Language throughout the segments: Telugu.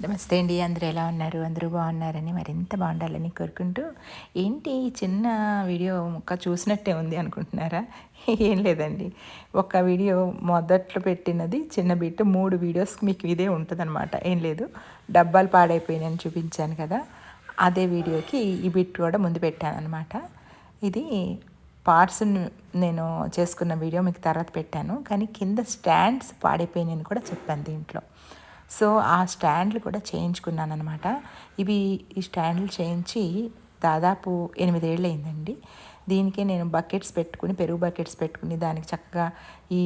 నమస్తే అండి. అందరూ ఎలా ఉన్నారు? అందరూ బాగున్నారని మరింత బాగుండాలని కోరుకుంటూ, ఏంటి ఈ చిన్న వీడియో ముక్క చూసినట్టే ఉంది అనుకుంటున్నారా? ఏం లేదండి. ఒక వీడియో మొదట్లో పెట్టినది చిన్న బిట్ 3 వీడియోస్‌కి మీకు ఇదే ఉంటదనమాట. ఏం లేదు, డబ్బాలు పాడైపోయినాయని చూపించాను కదా! అదే వీడియోకి ఈ బిట్ కూడా ముందు పెట్టాననమాట. ఇది పార్ట్స్ నేను చేసుకున్న వీడియో మీకు తర్వాత పెట్టాను. కానీ కింద స్టాండ్స్ పాడైపోయినాయని కూడా చెప్పాను దీంట్లో. సో ఆ స్టాండ్లు కూడా చేయించుకున్నాను అనమాట. ఈ స్టాండ్లు చేయించి దాదాపు 8 ఏళ్ళు అయిందండి. దీనికే నేను బకెట్స్ పెట్టుకుని, పెరుగు బకెట్స్ పెట్టుకుని, దానికి చక్కగా ఈ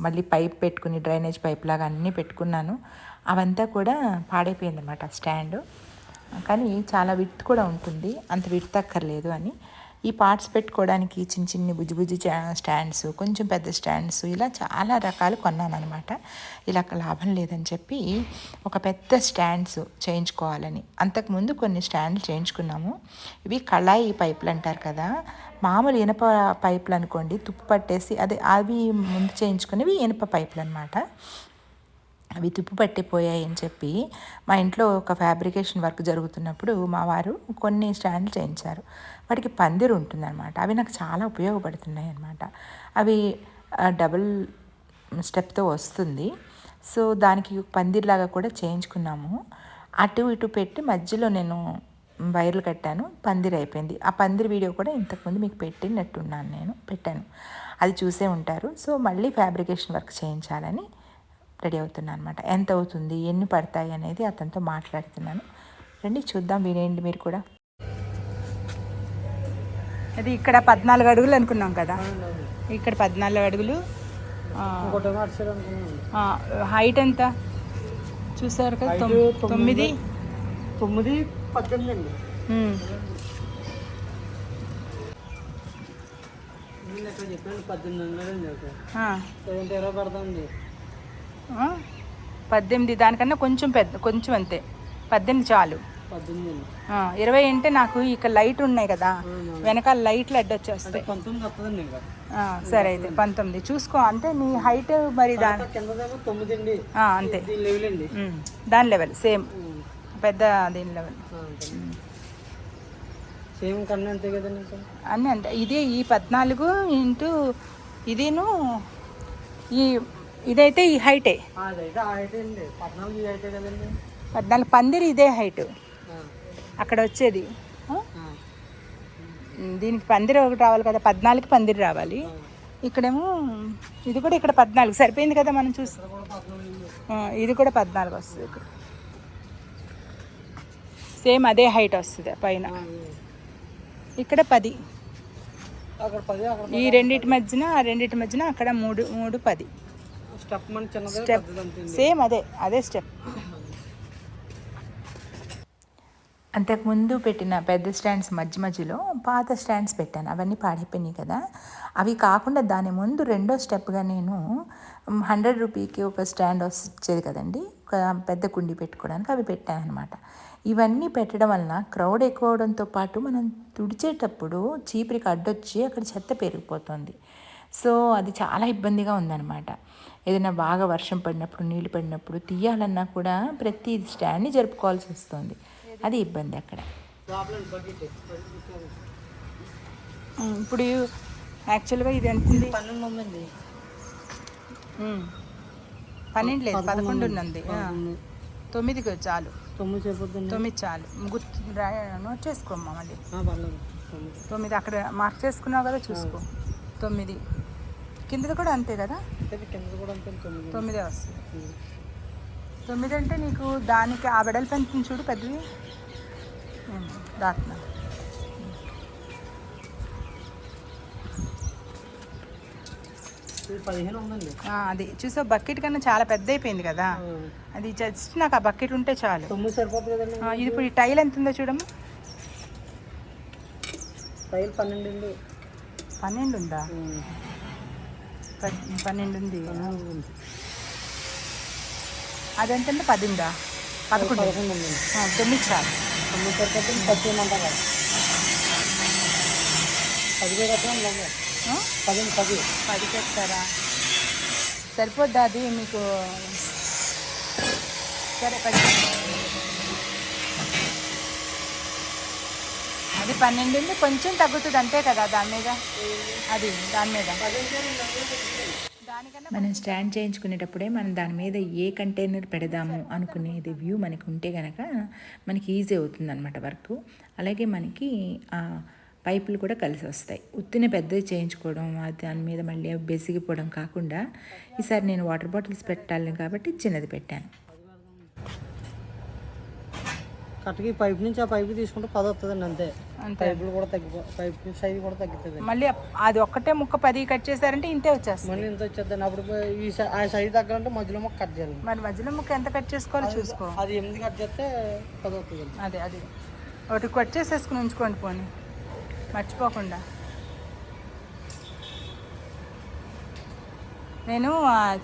మళ్ళీ పైప్ పెట్టుకుని, డ్రైనేజ్ పైప్ లాగా అన్నీ పెట్టుకున్నాను. అవంతా కూడా పాడైపోయిందనమాట స్టాండు. కానీ చాలా విడ్త్ కూడా ఉంటుంది, అంత విడ్త్ అక్కర్లేదు అని ఈ పార్ట్స్ పెట్టుకోవడానికి చిన్న చిన్ని బుజ్జి స్టాండ్స్, కొంచెం పెద్ద స్టాండ్స్, ఇలా చాలా రకాలు కొన్నాను అనమాట. ఇలా లాభం లేదని చెప్పి ఒక పెద్ద స్టాండ్స్ చేయించుకోవాలని అంతకుముందు కొన్ని స్టాండ్లు చేయించుకున్నాము. ఇవి కళాయి పైపులు అంటారు కదా, మామూలు ఇనప పైపులు అనుకోండి, తుప్పు పట్టేసి అవి ముందు చేయించుకునేవి ఇనప పైపులు అనమాట. అవి తుప్పు పట్టిపోయాయి అని చెప్పి మా ఇంట్లో ఒక ఫ్యాబ్రికేషన్ వర్క్ జరుగుతున్నప్పుడు మా వారు కొన్ని స్టాండ్లు చేయించారు. వాటికి పందిరు ఉంటుందన్నమాట. అవి నాకు చాలా ఉపయోగపడుతున్నాయి అన్నమాట. అవి డబుల్ స్టెప్తో వస్తుంది. సో దానికి పందిర్లాగా కూడా చేయించుకున్నాము. అటు ఇటు పెట్టి మధ్యలో నేను వైర్లు కట్టాను, పందిరి అయిపోయింది. ఆ పందిరి వీడియో కూడా ఇంతకుముందు మీకు పెట్టాను. అది చూసే ఉంటారు. సో మళ్ళీ ఫ్యాబ్రికేషన్ వర్క్ చేయించాలని రెడీ అవుతున్నాను అనమాట. ఎంత అవుతుంది, ఎన్ని పడతాయి అనేది అతనితో మాట్లాడుతున్నాను. రండి చూద్దాం, వినేయండి మీరు కూడా. అది ఇక్కడ 14 అడుగులు అనుకున్నాం కదా, ఇక్కడ 14 అడుగులు. హైట్ ఎంత చూసారు కదా, 9 18 అండి. 18 దానికన్నా కొంచెం అంతే. 18 చాలు. 20 అంటే నాకు ఇక్కడ లైట్ ఉన్నాయి కదా, వెనకాల లైట్లు అడ్డొచ్చేస్తాయి. సరే అయితే 19 చూసుకో. అంటే నీ హైట్ మరి అంతే, దాని లెవెల్ సేమ్, పెద్ద దీని లెవెల్ అన్నీ అంతే. ఇదే ఈ 14 ఇంటూ ఇదేను, ఇదైతే ఈ హైటే 14. పందిరి ఇదే హైట్ అక్కడ వచ్చేది. దీనికి పందిరి ఒకటి రావాలి కదా, 14కి పందిరి రావాలి. ఇక్కడేమో ఇది కూడా ఇక్కడ 14 సరిపోయింది కదా మనం చూసి. ఇది కూడా 14 వస్తుంది. ఇక్కడ సేమ్ అదే హైట్ వస్తుంది పైన. ఇక్కడ 10, ఈ రెండింటి మధ్యన అక్కడ 3 10 స్టెప్ సేమ్ అదే స్టెప్. అంతకుముందు పెట్టిన పెద్ద స్టాండ్స్ మధ్యలో పాత స్టాండ్స్ పెట్టాను, అవన్నీ పాడైపోయినాయి కదా. అవి కాకుండా దాని ముందు రెండో స్టెప్గా నేను 100 రూపీకి ఒక స్టాండ్ వచ్చేది కదండి, ఒక పెద్ద కుండీ పెట్టుకోవడానికి, అవి పెట్టాను అనమాట. ఇవన్నీ పెట్టడం వలన క్రౌడ్ ఎక్కువ అవడంతో పాటు మనం తుడిచేటప్పుడు చీపురికి అడ్డొచ్చి అక్కడ చెత్త పెరిగిపోతుంది. సో అది చాలా ఇబ్బందిగా ఉందన్నమాట. ఏదైనా బాగా వర్షం పడినప్పుడు, నీళ్ళు పడినప్పుడు తీయాలన్నా కూడా ప్రతి స్టాండ్ని జరుపుకోవాల్సి వస్తుంది. అది ఇబ్బంది అక్కడ. ఇప్పుడు యాక్చువల్గా ఇది ఎంత? 12 లేదు, 11 ఉన్నది. 9 చాలు, 9 చాలు. నోట్ చేసుకోమ్మా మళ్ళీ. 9 అక్కడ మార్క్ చేసుకున్నావు కదా, చూసుకో. 9 కిందది కూడా అంతే కదా, 9 వస్తుంది. 9 అంటే నీకు దానికి ఆ వెడల్పు ఎంత చూడు, పెద్దది దాటున్నా. అది చూసా, బకెట్ కన్నా చాలా పెద్ద అయిపోయింది కదా. అది జస్ట్ నాకు ఆ బకెట్ ఉంటే చాలు. ఇది ఇప్పుడు ఈ టైల్ ఎంత ఉందో చూడమ్మా. 12 ఉందా? 12 ఉంది. అదెంతంటే 10 ఉందా? 11 9 చాలు. 10 చెప్తారా? సరిపోద్దా అది మీకు? సరే అది 12 కొంచెం తగ్గుతుంది అంతే కదా దాని మీద మనం స్టాండ్ చేయించుకునేటప్పుడే మనం దాని మీద ఏ కంటైనర్ పెడదాము అనుకునేది వ్యూ మనకి ఉంటే కనుక మనకి ఈజీ అవుతుంది అనమాట వర్క్. అలాగే మనకి పైపులు కూడా కలిసి వస్తాయి. ఉత్తిన పెద్దది చేయించుకోవడం దాని మీద మళ్ళీ బెసిగిపోవడం కాకుండా ఈసారి నేను వాటర్ బాటిల్స్ పెట్టాలి కాబట్టి చిన్నది పెట్టాను. కట్టకి పైప్ నుంచి ఆ పైపు తీసుకుంటే 10 వస్తుందండి అంతే. పైపులు కూడా పైప్ సైజ్ కూడా తగ్గుతుంది. మళ్ళీ అది ఒక్కటే ముక్క 10 కట్ చేశారంటే ఇంతే వచ్చేస్తుంది. మళ్ళీ ఇంత వచ్చేద్దండి. అప్పుడు ఆ సైజ్ తగ్గాలంటే మధ్యలో ముక్క కట్ చేయాలి. మరి మధ్యలో ముక్క ఎంత కట్ చేసుకోవాలో చూసుకో. అది 8 కట్ చేస్తే 10 వస్తుంది. అది ఒకటి కట్ చేసేసుకుని ఉంచుకోండి పోనీ మర్చిపోకుండా. నేను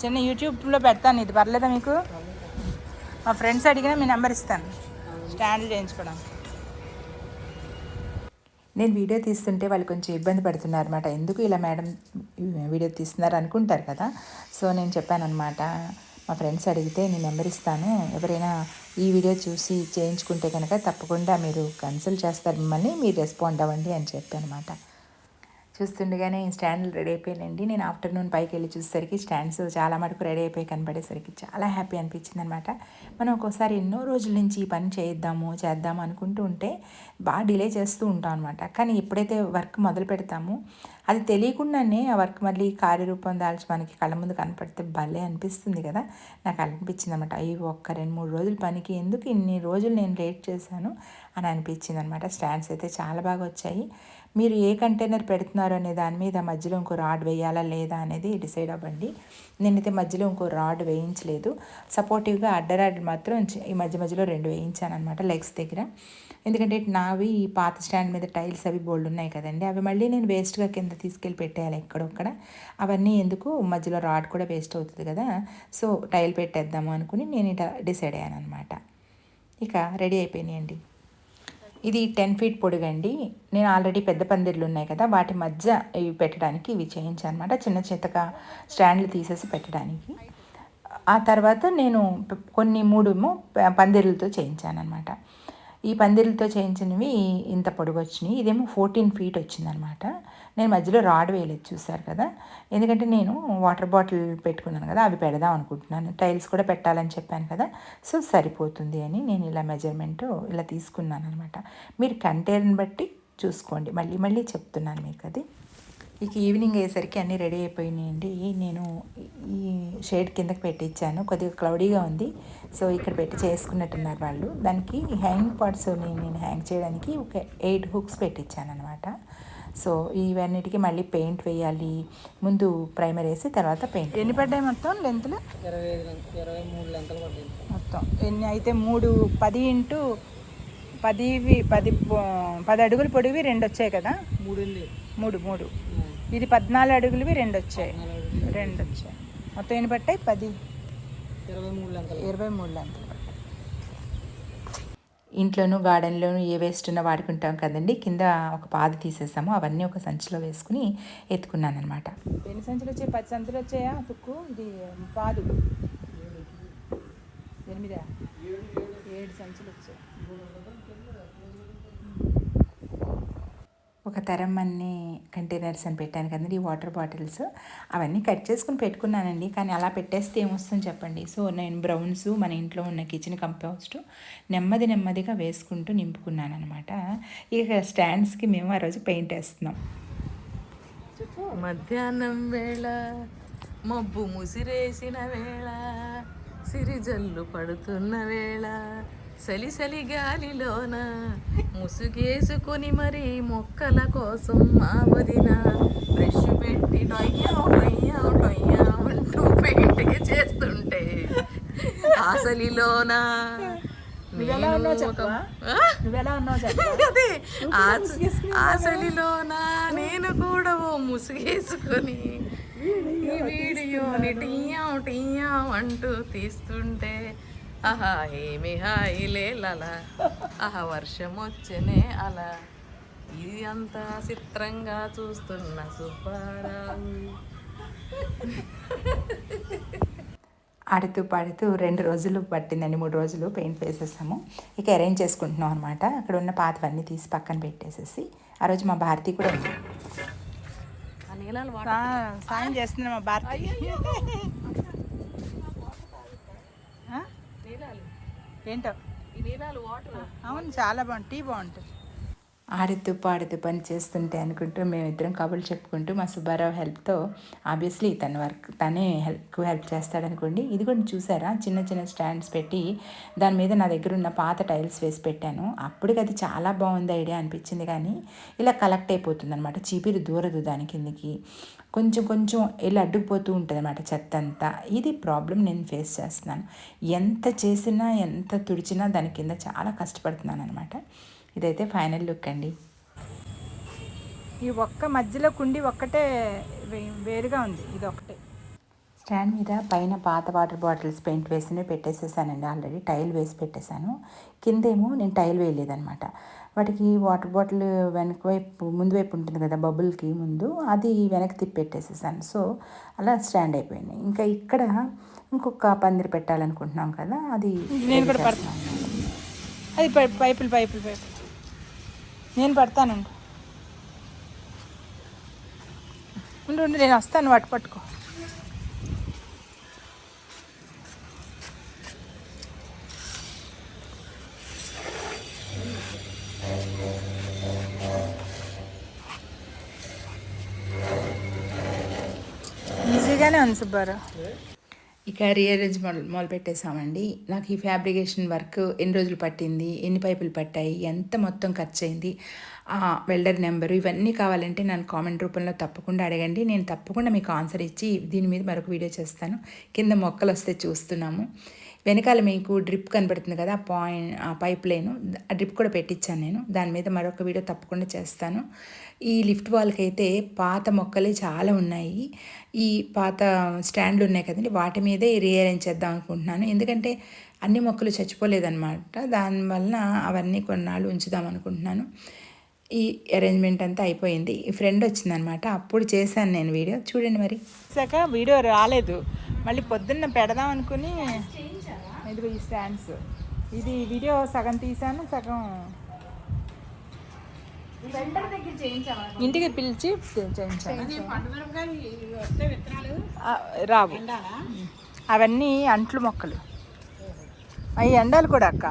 చిన్న యూట్యూబ్లో పెడతాను, ఇది పర్లేదా మీకు? మా ఫ్రెండ్స్ అడిగినా మీ నెంబర్ ఇస్తాను స్టాండ్లు చేయించుకోవడం. నేను వీడియో తీస్తుంటే వాళ్ళు కొంచెం ఇబ్బంది పడుతున్నారు అనమాట. ఎందుకు ఇలా మేడం వీడియో తీస్తున్నారు అనుకుంటారు కదా. సో నేను చెప్పానమాట, మా ఫ్రెండ్స్ అడిగితే నేను నెంబర్ ఇస్తాను, ఎవరైనా ఈ వీడియో చూసి చేయించుకుంటే కనుక తప్పకుండా మీరు కన్సల్ట్ చేస్తారు, మిమ్మల్ని మీరు రెస్పాండ్ అవ్వండి అని చెప్పానమాట. చూస్తుండగానే స్టాండ్లు రెడీ అయిపోయానండి. నేను ఆఫ్టర్నూన్ పైకి వెళ్ళి చూసేసరికి స్టాండ్స్ చాలా మటుకు రెడీ అయిపోయి కనపడేసరికి చాలా హ్యాపీ అనిపించింది అనమాట. మనం ఒక్కోసారి ఎన్నో రోజుల నుంచి ఈ పని చేద్దాము అనుకుంటూ ఉంటే బాగా డిలే చేస్తూ ఉంటాం అనమాట. కానీ ఎప్పుడైతే వర్క్ మొదలు పెడతామో అది తెలియకుండానే ఆ వర్క్ మళ్ళీ కార్యరూపం దాల్చి మనకి కళ్ళ ముందు కనపడితే భలే అనిపిస్తుంది కదా. నాకు అలా అనిపించింది అనమాట. అయ్యి ఒక్క 2-3 రోజుల పనికి ఎందుకు ఇన్ని రోజులు నేను లేట్ చేశాను అని అనిపించింది అనమాట. స్టాండ్స్ అయితే చాలా బాగా వచ్చాయి. మీరు ఏ కంటైనర్ పెడుతున్నారు అనే దాని మీద మధ్యలో ఇంకో రాడ్ వేయాలా లేదా అనేది డిసైడ్ అవ్వండి. నేనైతే మధ్యలో ఇంకో రాడ్ వేయించలేదు. సపోర్టివ్గా అడ్డరాడ్ మాత్రం ఈ మధ్యలో 2 వేయించాను అనమాట లెగ్స్ దగ్గర. ఎందుకంటే నావి ఈ పాత స్టాండ్ మీద టైల్స్ అవి బోల్డ్ ఉన్నాయి కదండి, అవి మళ్ళీ నేను వేస్ట్గా కింద తీసుకెళ్ళి పెట్టేయాలి ఎక్కడొక్కడ. అవన్నీ ఎందుకు, మధ్యలో రాడ్ కూడా వేస్ట్ అవుతుంది కదా. సో టైల్ పెట్టేద్దాము అనుకుని నేను ఇట్లా డిసైడ్ అయ్యాను అనమాట. ఇక రెడీ అయిపోయినాయండి. ఇది 10 ఫీట్ పొడుగండి. నేను ఆల్రెడీ పెద్ద పందిర్లు ఉన్నాయి కదా, వాటి మధ్య ఇవి పెట్టడానికి ఇవి చేయించాను అనమాట. చిన్న చితక స్టాండ్లు తీసేసి పెట్టడానికి. ఆ తర్వాత నేను కొన్ని 3 పందిర్లతో చేయించాను అనమాట. ఈ పందిర్లతో చేయించినవి ఇంత పొడుగు వచ్చినాయి. ఇదేమో 14 ఫీట్ వచ్చిందనమాట. నేను మధ్యలో రాడ్ వేయలేదు, చూసారు కదా. ఎందుకంటే నేను వాటర్ బాటిల్ పెట్టుకున్నాను కదా, అవి పెడదాం అనుకుంటున్నాను. టైల్స్ కూడా పెట్టాలని చెప్పాను కదా, సో సరిపోతుంది అని నేను ఇలా మెజర్మెంట్ ఇలా తీసుకున్నాను అనమాట. మీరు కంటైనర్ని బట్టి చూసుకోండి, మళ్ళీ చెప్తున్నాను మీకు అది. ఇక ఈవినింగ్ అయ్యేసరికి అన్నీ రెడీ అయిపోయినాయండి. నేను ఈ షేడ్ కిందకి పెట్టించాను, కొద్దిగా క్లౌడీగా ఉంది. సో ఇక్కడ పెట్టి చేసుకున్నట్టున్నారు వాళ్ళు. దానికి హ్యాంగ్ పార్ట్స్ నేను హ్యాంగ్ చేయడానికి ఒక 8 హుక్స్ పెట్టించాను అనమాట. సో ఇవన్నిటికీ మళ్ళీ పెయింట్ వేయాలి. ముందు ప్రైమర్ వేసి తర్వాత పెయింట్. ఎన్ని పడ్డాయి మొత్తం లెంత్లు? 23 లెంతలు పడ్డాయి మొత్తం. ఎన్ని అయితే 10 అడుగులు పొడివి 2 వచ్చాయి కదా. 3 ఇది 14 అడుగులవి 2 వచ్చాయి. మొత్తం ఎన్ని పట్టాయి? 23 లెంతలు. ఇంట్లోనూ గార్డెన్లోనూ ఏ వేస్ట్ ఉన్నా వాడుకుంటాం కదండి. కింద ఒక పాదు తీసేసాము, అవన్నీ ఒక సంచిలో వేసుకుని ఎత్తుకున్నాను అనమాట. ఎన్ని సంచులు వచ్చాయి? 10 సంచులు వచ్చాయా తుక్కు? ఇది పాదు 7 సంచులు వచ్చాయి. ఒక తరం అన్ని కంటైనర్స్ అని పెట్టాను కదండి, ఈ వాటర్ బాటిల్స్ అవన్నీ కట్ చేసుకుని పెట్టుకున్నానండి. కానీ అలా పెట్టేస్తే ఏమొస్తుంది చెప్పండి. సో నేను బ్రౌన్స్ మన ఇంట్లో ఉన్న కిచెన్ కంపోస్ట్ నెమ్మదిగా వేసుకుంటూ నింపుకున్నాను అనమాట. ఇక స్టాండ్స్కి మేము ఆ రోజు పెయింట్ వేస్తున్నాం. మధ్యాహ్నం వేళ మబ్బు ముసిరేసిన వేళ, సిరిజల్లు పడుతున్న వేళ, సలి గాలిలోన ముసుగేసుకొని మరి మొక్కల కోసం మా వదిన బ్రష్ పెట్టి టొయ్యా అంటూ పెయింట్ చేస్తుంటే ఆసలిలోన ఆసలిలోన నేను కూడా ఓ ముసుగేసుకొని ఈ వీడియోని టియ్యా అంటూ తీస్తుంటే ఆహా ఏమి హాయిలేలా, ఆహా వర్షం వచ్చనే అలా, ఇది అంతా చిత్రంగా చూస్తున్న సుబ్బారావు. ఆడుతూ పాడుతూ 2 రోజులు పట్టిందండి, 3 రోజులు పెయింట్ వేసేసాము. ఇక అరేంజ్ చేసుకుంటున్నాం అనమాట. అక్కడ ఉన్న పాతవన్నీ తీసి పక్కన పెట్టేసేసి ఆ రోజు మా భారతి కూడా ఉంది. సాయం చేస్తుంది మా భారతి. ఏంటో అవును, చాలా బాగుంటుంది, టీ బాగుంటుంది. ఆడుతూ పాడుతూ పని చేస్తుంటే అనుకుంటూ మేమిద్దరం కబుర్లు చెప్పుకుంటూ మా సుబ్బారావు హెల్ప్తో, ఆబ్వియస్లీ తనే హెల్ప్ చేస్తాడనుకోండి. ఇది కూడా చూసారా, చిన్న చిన్న స్టాండ్స్ పెట్టి దాని మీద నా దగ్గర ఉన్న పాత టైల్స్ వేసి పెట్టాను. అప్పటికి అది చాలా బాగుంది ఐడియా అనిపించింది, కానీ ఇలా కలెక్ట్ అయిపోతుంది అనమాట. చీపిరి దూరదు దాని కిందకి, కొంచెం కొంచెం ఇలా అడ్డుకుపోతూ ఉంటుంది అనమాట చెత్త అంతా. ఇది ప్రాబ్లం నేను ఫేస్ చేస్తున్నాను. ఎంత చేసినా ఎంత తుడిచినా దాని కింద చాలా కష్టపడుతున్నాను అనమాట. ఇదైతే ఫైనల్ లుక్ అండి. ఈ ఒక్క మధ్యలో కుండి ఒక్కటే వేరుగా ఉంది, ఇది ఒకటే. స్టాండ్ మీద పైన పాత వాటర్ బాటిల్స్ పెయింట్ వేసి పెట్టేసేసానండి. ఆల్రెడీ టైల్ వేసి పెట్టేశాను. కిందేమో నేను టైల్ వేయలేదనమాట. వాటికి వాటర్ బాటిల్ వెనక వైపు ముందు వైపు ఉంటుంది కదా బబుల్కి ముందు, అది వెనక్కి తిప్పి పెట్టేసేసాను. సో అలా స్టాండ్ అయిపోయింది. ఇంకా ఇక్కడ ఇంకొక పందిరి పెట్టాలనుకుంటున్నాం కదా, అది నేను కూడా పడతాను. అది పైపులు నేను పడతానండి. ఉండు నేను వస్తాను, వాటి పట్టుకో. ఈజీగానే ఉంది సుబ్బారావు. ఇక రీఅరేంజ్ మొదలు పెట్టేసామండి. నాకు ఈ ఫ్యాబ్రికేషన్ వర్క్ ఎన్ని రోజులు పట్టింది, ఎన్ని పైపులు పట్టాయి, ఎంత మొత్తం ఖర్చు అయింది, వెల్డర్ నెంబరు, ఇవన్నీ కావాలంటే నన్ను కామెంట్ రూపంలో తప్పకుండా అడగండి. నేను తప్పకుండా మీకు ఆన్సర్ ఇచ్చి దీని మీద మరొక వీడియో చేస్తాను. కింద మొక్కలు వస్తే చూస్తున్నాము. వెనకాల మీకు డ్రిప్ కనబడుతుంది కదా, ఆ పైప్ లైను, ఆ డ్రిప్ కూడా పెట్టించాను నేను. దాని మీద మరొక వీడియో తప్పకుండా చేస్తాను. ఈ లిఫ్ట్ వాల్కి అయితే పాత మొక్కలే చాలా ఉన్నాయి. ఈ పాత స్టాండ్లు ఉన్నాయి కదండి, వాటి మీదే రీఅరేంజ్ చేద్దాం అనుకుంటున్నాను. ఎందుకంటే అన్ని మొక్కలు చచ్చిపోలేదన్నమాట. దానివల్ల అవన్నీ కొన్నాళ్ళు ఉంచుదాం అనుకుంటున్నాను. ఈ అరేంజ్మెంట్ అంతా అయిపోయింది. ఈ ఫ్రెండ్ వచ్చిందనమాట, అప్పుడు చేశాను నేను వీడియో. చూడండి మరి వీడియో రాలేదు, మళ్ళీ పొద్దున్న పెడదాం అనుకుని ఇదిగో ఈ స్టాండ్స్, ఇది వీడియో సగం తీసాను, సగం ఇంటికి పిలిచి చేయించాను. రావు, అవన్నీ అంట్లు మొక్కలు, అవి ఎండాలి కూడా అక్క.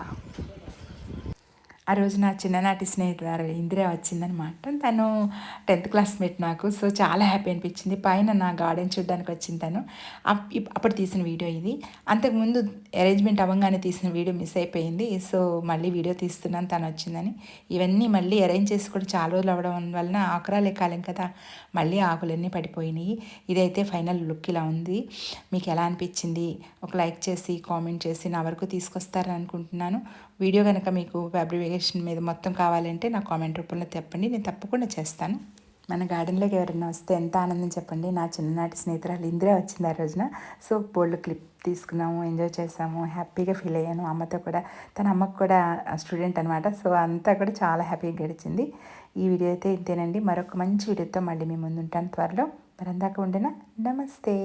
ఆ రోజు నా చిన్ననాటి స్నేహితురాలు ఇందిరా వచ్చిందనమాట. తను 10th క్లాస్మేట్ నాకు. సో చాలా హ్యాపీ అనిపించింది. పైన నా గార్డెన్ చూడడానికి వచ్చింది తను. అప్పుడు తీసిన వీడియో ఇది. అంతకుముందు అరేంజ్మెంట్ అవ్వగానే తీసిన వీడియో మిస్ అయిపోయింది. సో మళ్ళీ వీడియో తీస్తున్నాను తను వచ్చిందని. ఇవన్నీ మళ్ళీ అరేంజ్ చేసి కూడా చాలా రోజులు అవ్వడం వలన ఆకురాలే కాలేం కదా, మళ్ళీ ఆకులన్నీ పడిపోయినాయి. ఇదైతే ఫైనల్ లుక్ ఇలా ఉంది. మీకు ఎలా అనిపించింది ఒక లైక్ చేసి కామెంట్ చేసి నా వరకు తీసుకొస్తారని అనుకుంటున్నాను. వీడియో కనుక మీకు ఫ్యాబ్రికేషన్ మీద మొత్తం కావాలంటే నా కామెంట్ రూపంలో చెప్పండి, నేను తప్పకుండా చేస్తాను. మన గార్డెన్లోకి ఎవరైనా వస్తే ఎంత ఆనందం చెప్పండి. నా చిన్ననాటి స్నేహితురాలు ఇందిరా వచ్చింది ఆ రోజున. సో బోల్డ్ క్లిప్ తీసుకున్నాము, ఎంజాయ్ చేసాము, హ్యాపీగా ఫీల్ అయ్యాను. అమ్మతో కూడా, తన అమ్మకు కూడా స్టూడెంట్ అనమాట. సో అంతా కూడా చాలా హ్యాపీగా గడిచింది. ఈ వీడియో అయితే ఇంతేనండి. మరొక మంచి వీడియోతో మళ్ళీ మీ ముందు ఉంటాను త్వరలో. మరందాకా ఉండేనా, నమస్తే.